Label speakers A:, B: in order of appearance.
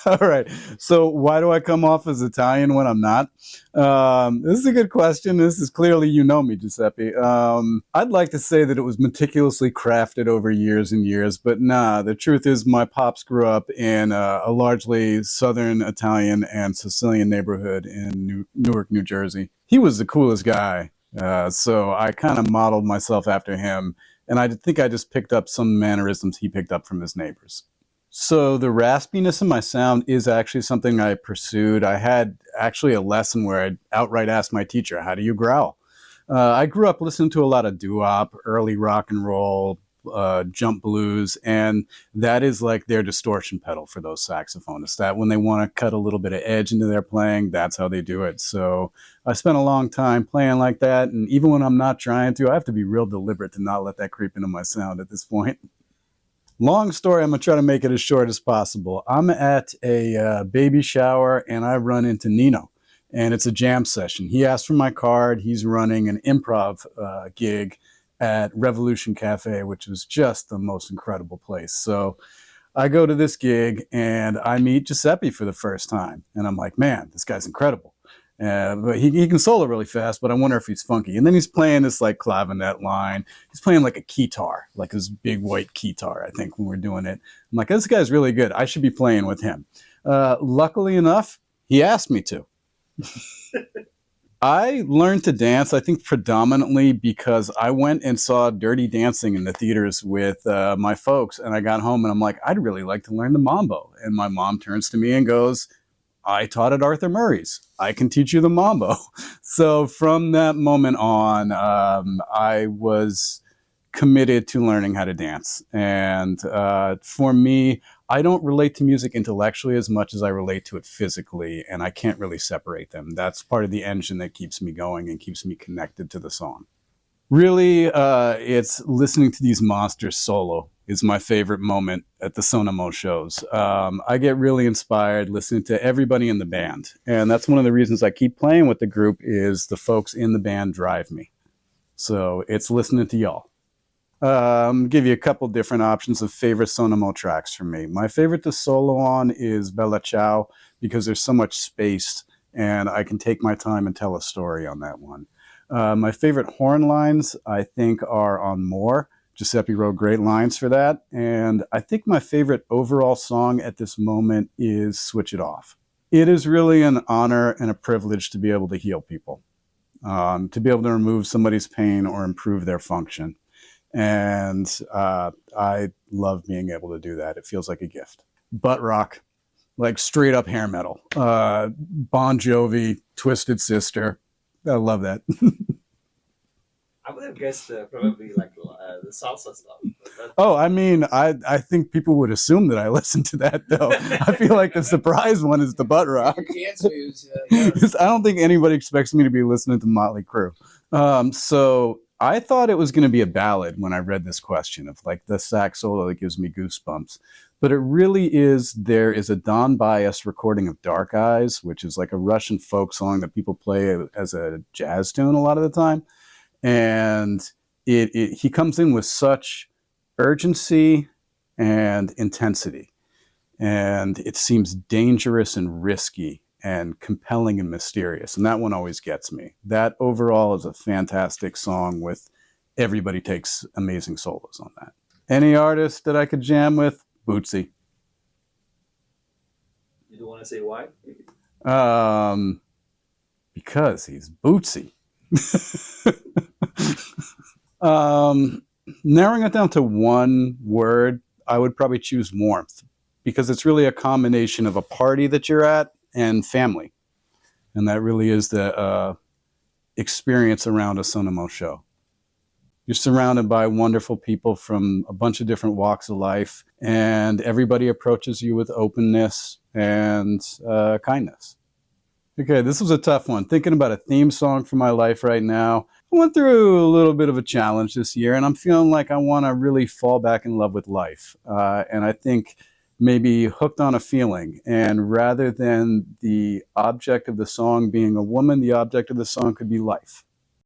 A: All right. So why do I come off as Italian when I'm not? This is a good question. This is clearly, you know me, Giuseppe. I'd like to say that it was meticulously crafted over years and years, but nah, the truth is my pops grew up in a largely Southern Italian and Sicilian neighborhood in Newark, New Jersey. He was the coolest guy. So I kind of modeled myself after him. And I think I just picked up some mannerisms he picked up from his neighbors. So the raspiness in my sound is actually something I pursued. I had actually a lesson where I outright asked my teacher, "How do you growl?" I grew up listening to a lot of doo-wop, early rock and roll, jump blues, and that is like their distortion pedal for those saxophonists. That when they want to cut a little bit of edge into their playing, that's how they do it. So I spent a long time playing like that, and even when I'm not trying to, I have to be real deliberate to not let that creep into my sound at this point. Long story, I'm going to try to make it as short as possible. I'm at a baby shower and I run into Nino, and it's a jam session. He asked for my card. He's running an improv gig at Revolution Cafe, which is just the most incredible place. So I go to this gig and I meet Giuseppe for the first time. And I'm like, man, this guy's incredible. But he can solo really fast, but I wonder if he's funky. And then he's playing this like clavinet line. He's playing like a keytar, like this big white keytar, I think, when we're doing it. I'm like, this guy's really good. I should be playing with him. Luckily enough, he asked me to. I learned to dance, I think, predominantly because I went and saw Dirty Dancing in the theaters with my folks. And I got home and I'm like, I'd really like to learn the mambo. And my mom turns to me and goes, I taught at Arthur Murray's. I can teach you the mambo. So from that moment on, I was committed to learning how to dance. And for me, I don't relate to music intellectually as much as I relate to it physically, and I can't really separate them. That's part of the engine that keeps me going and keeps me connected to the song. Really, it's listening to these monsters solo is my favorite moment at the Sonamó shows. I get really inspired listening to everybody in the band. And that's one of the reasons I keep playing with the group is the folks in the band drive me. So it's listening to y'all. Give you a couple different options of favorite Sonamó tracks for me. My favorite to solo on is Bella Ciao because there's so much space and I can take my time and tell a story on that one. My favorite horn lines, I think, are on More. Giuseppe wrote great lines for that. And I think my favorite overall song at this moment is Switch It Off. It is really an honor and a privilege to be able to heal people, to be able to remove somebody's pain or improve their function. And I love being able to do that. It feels like a gift. Butt rock, like straight up hair metal. Bon Jovi, Twisted Sister. I love that.
B: I would have guessed probably like the salsa stuff.
A: Oh, I mean, I think people would assume that I listen to that, though. I feel like the surprise one is the butt rock. I don't think anybody expects me to be listening to Motley Crue. So I thought it was going to be a ballad when I read this question of like the sax solo that gives me goosebumps. But it really is, there is a Don Byas recording of Dark Eyes, which is like a Russian folk song that people play as a jazz tune a lot of the time. And he comes in with such urgency and intensity. And it seems dangerous and risky and compelling and mysterious. And that one always gets me. That overall is a fantastic song with everybody takes amazing solos on that. Any artist that I could jam with? Bootsy.
B: You don't want to say why?
A: Because he's Bootsy. Narrowing it down to one word, I would probably choose warmth because it's really a combination of a party that you're at and family. And that really is the experience around a Sonamó show. You're surrounded by wonderful people from a bunch of different walks of life, and everybody approaches you with openness and kindness. Okay, this was a tough one. Thinking about a theme song for my life right now. I went through a little bit of a challenge this year, and I'm feeling like I want to really fall back in love with life. And I think maybe hooked on a feeling. And rather than the object of the song being a woman, the object of the song could be life.